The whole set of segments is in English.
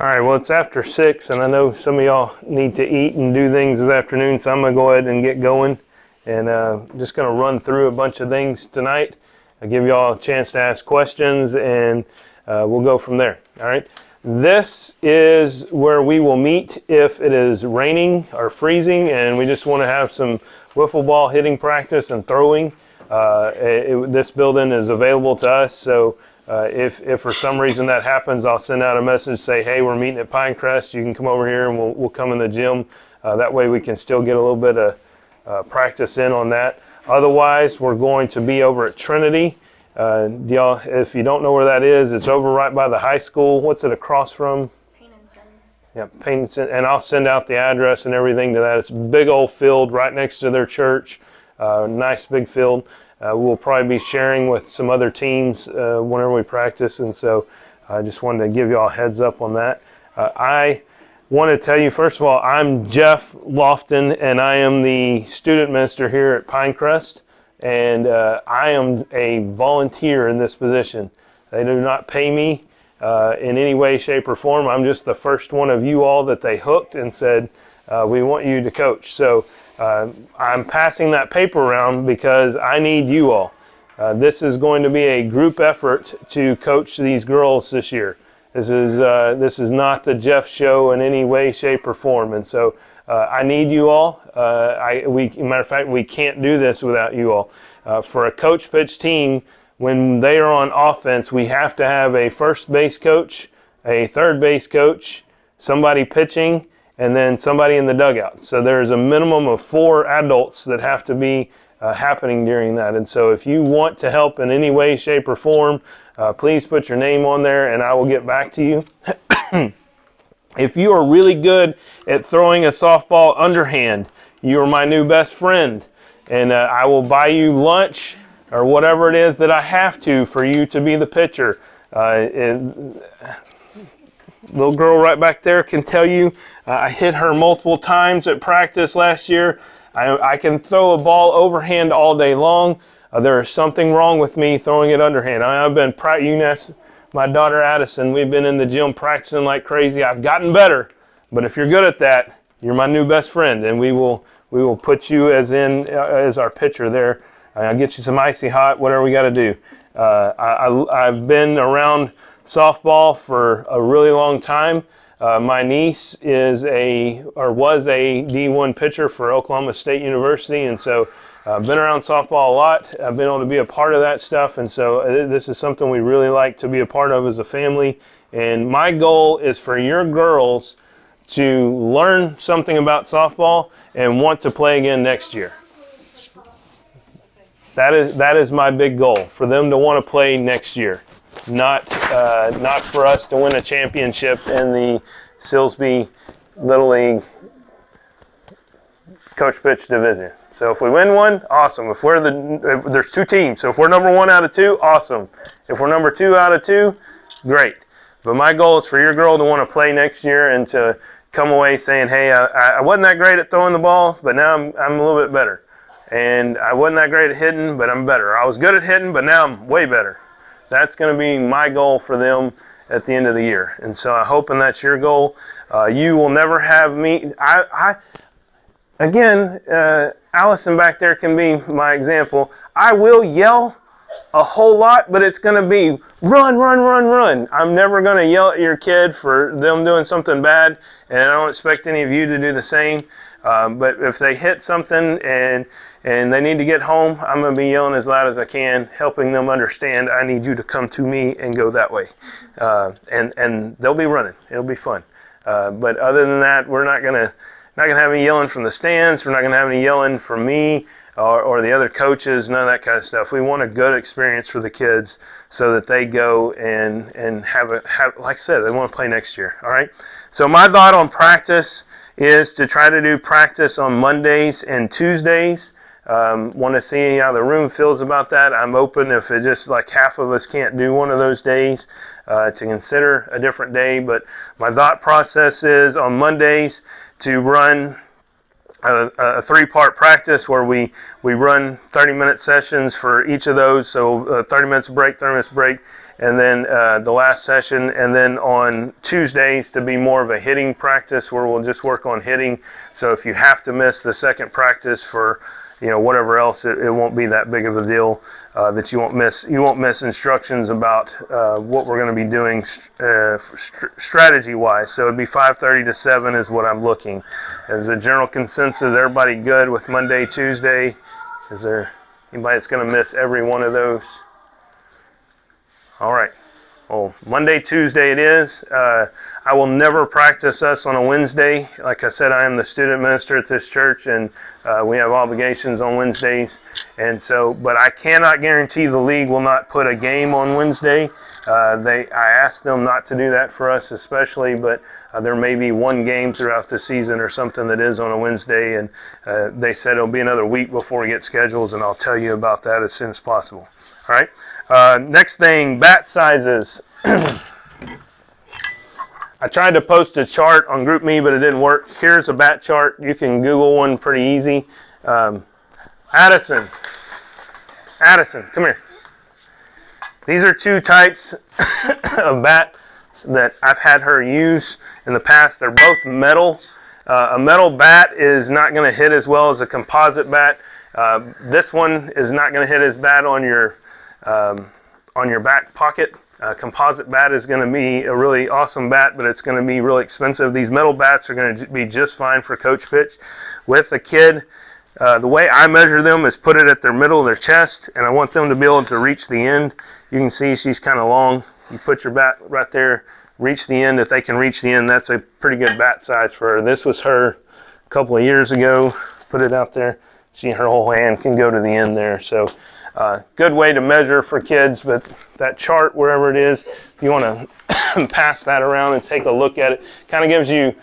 All right, well, it's after 6, and I know some of y'all need to eat and do things this afternoon, so I'm going to go ahead and get going. And just going to run through a bunch of things tonight. I'll give y'all a chance to ask questions, and we'll go from there. All right. This is where we will meet if it is raining or freezing, and we just want to have some wiffle ball hitting practice and throwing. This building is available to us, so if for some reason that happens, I'll send out a message, say, hey, we're meeting at Pinecrest. You can come over here, and we'll come in the gym. That way we can still get a little bit of practice in on that. Otherwise, we're going to be over at Trinity. Y'all, if you don't know where that is, it's over right by the high school. What's it across from? Paint and Sons. Yeah, Paint and Sons. And I'll send out the address and everything to that. It's a big old field right next to their church. Nice big field. We'll probably be sharing with some other teams whenever we practice, and so I just wanted to give you all a heads up on that. I want to tell you, first of all, I'm Jeff Lofton, and I am the student minister here at Pinecrest, and I am a volunteer in this position. They do not pay me in any way, shape, or form. I'm just the first one of you all that they hooked and said, we want you to coach. So I'm passing that paper around because I need you all. This is going to be a group effort to coach these girls this year. This is not the Jeff show in any way, shape, or form, and so I need you all. Matter of fact, we can't do this without you all. For a coach pitch team, when they are on offense, we have to have a first base coach, a third base coach, somebody pitching, and then somebody in the dugout. So there's a minimum of 4 adults that have to be happening during that. And so if you want to help in any way, shape, or form, please put your name on there and I will get back to you. If you are really good at throwing a softball underhand, you are my new best friend. And I will buy you lunch or whatever it is that I have to for you to be the pitcher. Little girl right back there can tell you, I hit her multiple times at practice last year. I can throw a ball overhand all day long. There is something wrong with me throwing it underhand. I've been you can ask my daughter Addison. We've been in the gym practicing like crazy. I've gotten better, but if you're good at that, you're my new best friend, and we will put you as our pitcher there. I'll get you some icy hot, whatever we got to do. I've been around softball for a really long time. My niece was a D1 pitcher for Oklahoma State University, and so I've been around softball a lot. I've been able to be a part of that stuff, and so this is something we really like to be a part of as a family. And my goal is for your girls to learn something about softball and want to play again next year. That is my big goal, for them to want to play next year. Not for us to win a championship in the Silsbee Little League Coach Pitch Division. So if we win one, awesome. If there's 2 teams, so if we're number 1 out of 2, awesome. If we're number 2 out of 2, great. But my goal is for your girl to want to play next year and to come away saying, hey, I wasn't that great at throwing the ball, but now I'm a little bit better. And I wasn't that great at hitting, but I'm better. I was good at hitting, but now I'm way better. That's going to be my goal for them at the end of the year. And so I'm hoping that's your goal. You will never have me. Again, Allison back there can be my example. I will yell a whole lot, but it's going to be run, run, run, run. I'm never going to yell at your kid for them doing something bad, and I don't expect any of you to do the same. But if they hit something and they need to get home, I'm going to be yelling as loud as I can, helping them understand I need you to come to me and go that way. And they'll be running. It'll be fun. But other than that, we're not going to have any yelling from the stands. We're not going to have any yelling from me or the other coaches, none of that kind of stuff. We want a good experience for the kids so that they go and have like I said, they want to play next year. All right? So my thought on practice is to try to do practice on Mondays and Tuesdays. Want to see how the room feels about that. I'm open if it just like half of us can't do one of those days to consider a different day. But my thought process is on Mondays to run a 3-part practice where we run 30-minute sessions for each of those. So 30 minutes break, 30 minutes break, and then the last session, and then on Tuesdays to be more of a hitting practice where we'll just work on hitting. So if you have to miss the second practice for whatever else, it won't be that big of a deal. That you won't miss instructions about what we're going to be doing strategy-wise. So it'd be 5:30 to 7 is what I'm looking. As a general consensus, everybody good with Monday, Tuesday? Is there anybody that's going to miss every one of those? All right. Well, Monday, Tuesday it is. I will never practice us on a Wednesday. Like I said, I am the student minister at this church, and we have obligations on Wednesdays. And so, but I cannot guarantee the league will not put a game on Wednesday. I asked them not to do that for us especially, but there may be one game throughout the season or something that is on a Wednesday, and they said it'll be another week before we get schedules, and I'll tell you about that as soon as possible. All right. Next thing, bat sizes. I tried to post a chart on GroupMe, but it didn't work. Here's a bat chart. You can Google one pretty easy. Addison, come here. These are two types of bats that I've had her use in the past. They're both metal. A metal bat is not going to hit as well as a composite bat. This one is not going to hit as bad on your back pocket. Composite bat is going to be a really awesome bat, but it's going to be really expensive. These metal bats are going to be just fine for coach pitch. With a kid, the way I measure them is put it at their middle of their chest, and I want them to be able to reach the end. You can see she's kind of long. You put your bat right there, reach the end. If they can reach the end, that's a pretty good bat size for her. This was her a couple of years ago. Put it out there. Her whole hand can go to the end there. So good way to measure for kids, but that chart, wherever it is, if you want to pass that around and take a look at it, kind of gives you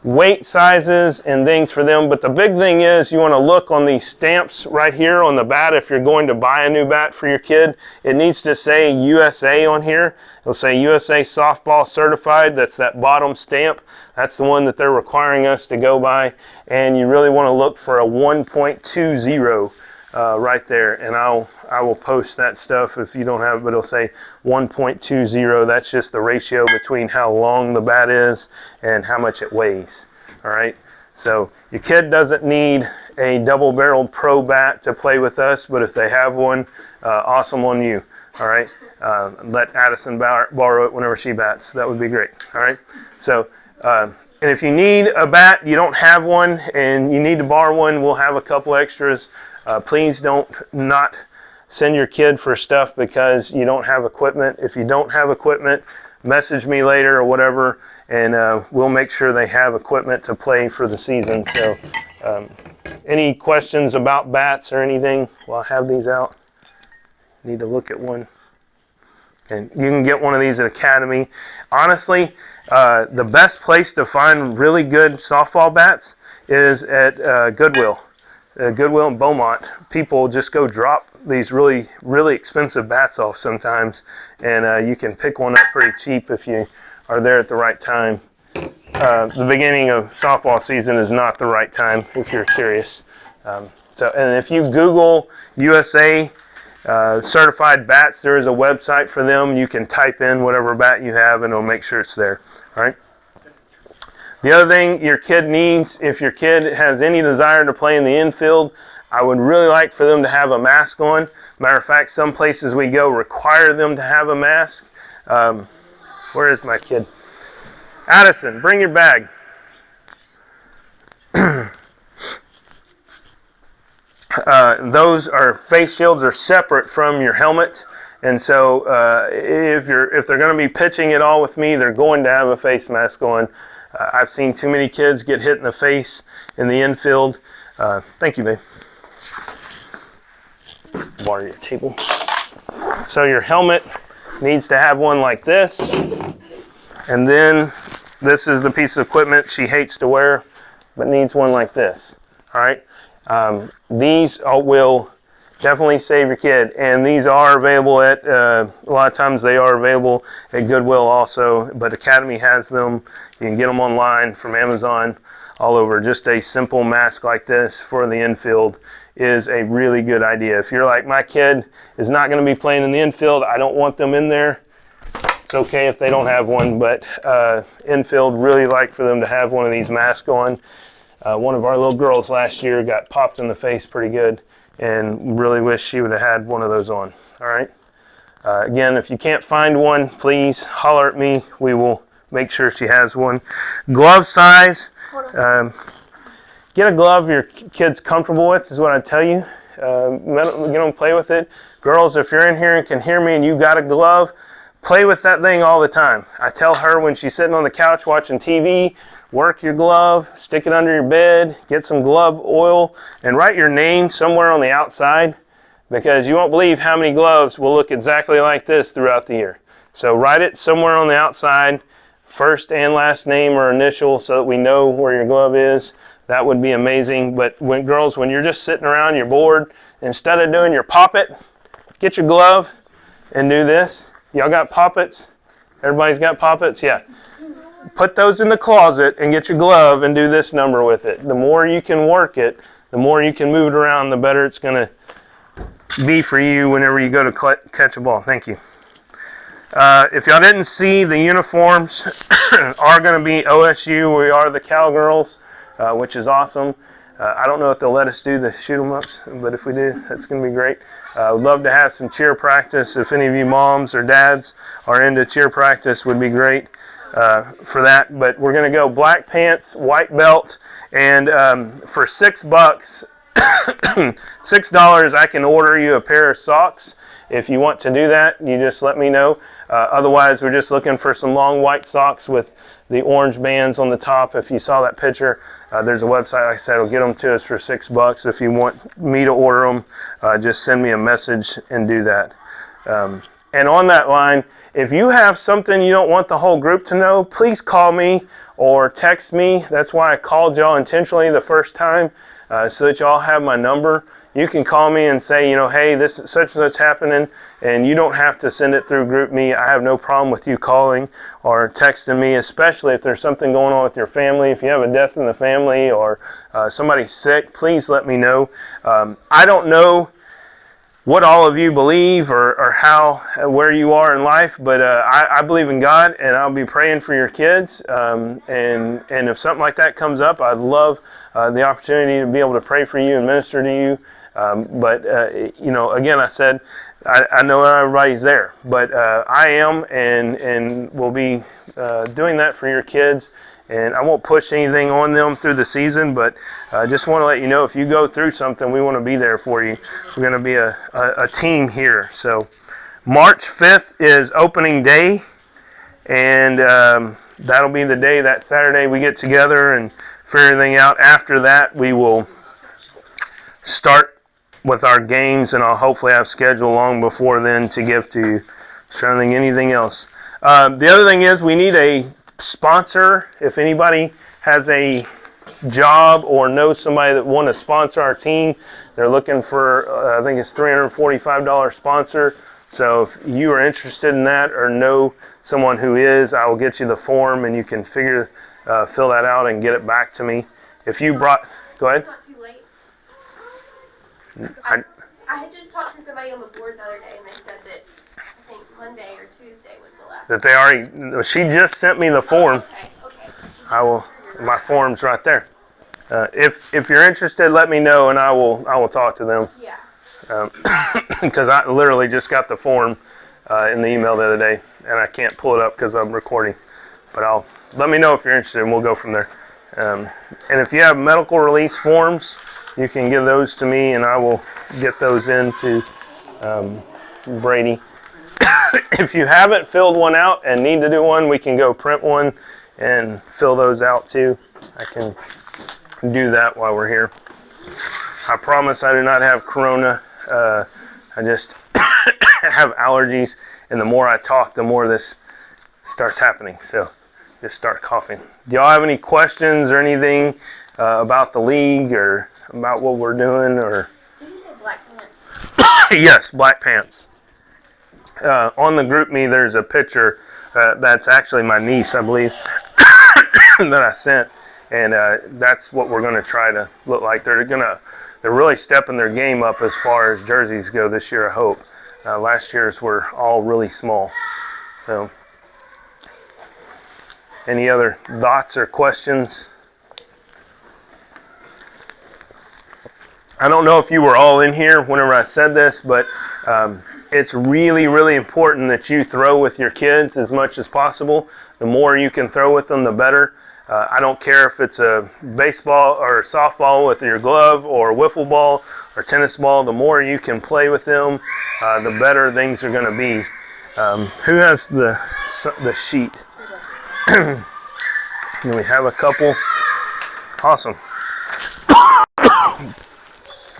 weight sizes and things for them. But the big thing is you want to look on these stamps right here on the bat. If you're going to buy a new bat for your kid, it needs to say USA on here. It'll say USA Softball Certified. That's that bottom stamp. That's the one that they're requiring us to go by. And you really want to look for a 1.20 right there, and I will post that stuff if you don't have it, but it'll say 1.20. That's just the ratio between how long the bat is and how much it weighs. All right, so your kid doesn't need a double-barreled pro bat to play with us, but if they have one, awesome on you. All right, let Addison borrow it whenever she bats. That would be great. All right, so and if you need a bat, you don't have one, and you need to borrow one, we'll have a couple extras. Please don't not send your kid for stuff because you don't have equipment. If you don't have equipment, message me later or whatever, and we'll make sure they have equipment to play for the season. So any questions about bats or anything while I have these out? Need to look at one. And you can get one of these at Academy. Honestly, the best place to find really good softball bats is at Goodwill. Goodwill in Beaumont. People just go drop these really, really expensive bats off sometimes, and you can pick one up pretty cheap if you are there at the right time. The beginning of softball season is not the right time if you're curious. And if you Google USA certified bats, there is a website for them. You can type in whatever bat you have, and it'll make sure it's there. All right. The other thing your kid needs, if your kid has any desire to play in the infield, I would really like for them to have a mask on. Matter of fact, some places we go require them to have a mask. Where is my kid? Addison, bring your bag. Those face shields are separate from your helmet. And so if they're going to be pitching at all with me, they're going to have a face mask on. I've seen too many kids get hit in the face in the infield. Thank you, babe. Water your table. So your helmet needs to have one like this. And then this is the piece of equipment she hates to wear, but needs one like this. All right. These will definitely save your kid. And these are available at, a lot of times they are available at Goodwill also, but Academy has them. You can get them online from Amazon all over. Just a simple mask like this for the infield is a really good idea. If you're like, my kid is not going to be playing in the infield, I don't want them in there, it's okay if they don't have one, but infield, really like for them to have one of these masks on. One of our little girls last year got popped in the face pretty good, and really wish she would have had one of those on. All right. Again, if you can't find one, please holler at me. We will make sure she has one. Glove size. Get a glove your kid's comfortable with is what I tell you. Get them play with it. Girls, if you're in here and can hear me and you got a glove, play with that thing all the time. I tell her when she's sitting on the couch watching TV, work your glove, stick it under your bed, get some glove oil, and write your name somewhere on the outside, because you won't believe how many gloves will look exactly like this throughout the year. So write it somewhere on the outside, first and last name or initial, so that we know where your glove is. That would be amazing. But girls, when you're just sitting around, you're bored, instead of doing your pop-it, get your glove and do this. Y'all got poppets? Everybody's got poppets? Yeah. Put those in the closet and get your glove and do this number with it. The more you can work it, the more you can move it around, the better it's going to be for you whenever you go to catch a ball. Thank you. If y'all didn't see, the uniforms are going to be OSU. We are the Cowgirls, which is awesome. I don't know if they'll let us do the shoot 'em ups, but if we do, that's going to be great. I would love to have some cheer practice. If any of you moms or dads are into cheer practice, would be great for that. But we're going to go black pants, white belt, and for $6, $6, I can order you a pair of socks. If you want to do that, you just let me know. Otherwise, we're just looking for some long white socks with the orange bands on the top. If you saw that picture, there's a website, like I said, will get them to us for $6. If you want me to order them, just send me a message and do that. And on that line, if you have something you don't want the whole group to know, please call me or text me. That's why I called y'all intentionally the first time, so that y'all have my number. You can call me and say, hey, this is such and such happening, and you don't have to send it through GroupMe. I have no problem with you calling or texting me, especially if there's something going on with your family. If you have a death in the family or somebody's sick, please let me know. I don't know what all of you believe or where you are in life, but I believe in God, and I'll be praying for your kids. And if something like that comes up, I'd love the opportunity to be able to pray for you and minister to you. Again, I said, I know everybody's there, but I am and will be doing that for your kids. And I won't push anything on them through the season, but I just want to let you know, if you go through something, we want to be there for you. We're going to be a team here. So March 5th is opening day, and that'll be the day, that Saturday, we get together and figure everything out. After that, we will start with our games, and I'll hopefully have schedule long before then to give to you. Trying to think anything else. The other thing is, we need a sponsor. If anybody has a job or knows somebody that want to sponsor our team, they're looking for I think it's $345 sponsor. So if you are interested in that or know someone who is, I will get you the form and you can fill that out and get it back to me. If you brought, go ahead. It's not too late. I had just talked to somebody on the board the other day, and they said that I think Monday or Tuesday was the last. That they already, she just sent me the form. Oh, okay. My form's right there. If you're interested, let me know and I will talk to them. Yeah. Because I literally just got the form in the email the other day, and I can't pull it up because I'm recording. But let me know if you're interested, and we'll go from there. And if you have medical release forms, you can give those to me, and I will get those into Brady. If you haven't filled one out and need to do one, we can go print one and fill those out too. I can do that while we're here. I promise I do not have corona. I just have allergies, and the more I talk, the more this starts happening. So just start coughing. Do y'all have any questions or anything about the league or about what we're doing? Or Did you say black pants? Yes, black pants. On the GroupMe, there's a picture that's actually my niece, I believe, that I sent, and that's what we're going to try to look like. They're going to they're really stepping their game up as far as jerseys go this year, I hope. Last year's were all really small. So, any other thoughts or questions? I don't know if you were all in here whenever I said this, but it's really, really important that you throw with your kids as much as possible. The more you can throw with them, the better. I don't care if it's a baseball or softball with your glove or wiffle ball or tennis ball. The more you can play with them, the better things are going to be. Who has the sheet? Do we have a couple? Awesome.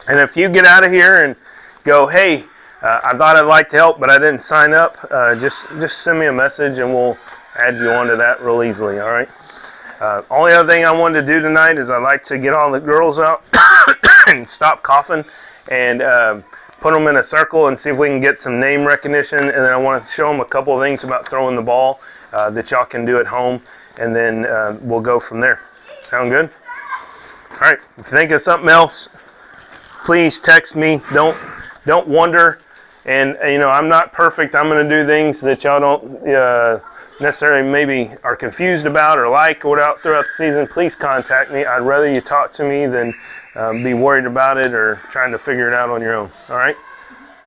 And if you get out of here and go, hey, I thought I'd like to help, but I didn't sign up, just send me a message and we'll add you onto that real easily, all right? Only other thing I wanted to do tonight is I'd like to get all the girls out and stop coughing and put them in a circle and see if we can get some name recognition. And then I want to show them a couple of things about throwing the ball that y'all can do at home, and then we'll go from there. Sound good? All right, if you think of something else, please text me. Don't wonder. And I'm not perfect. I'm going to do things that y'all don't necessarily maybe are confused about or like or throughout the season. Please contact me. I'd rather you talk to me than be worried about it or trying to figure it out on your own. All right?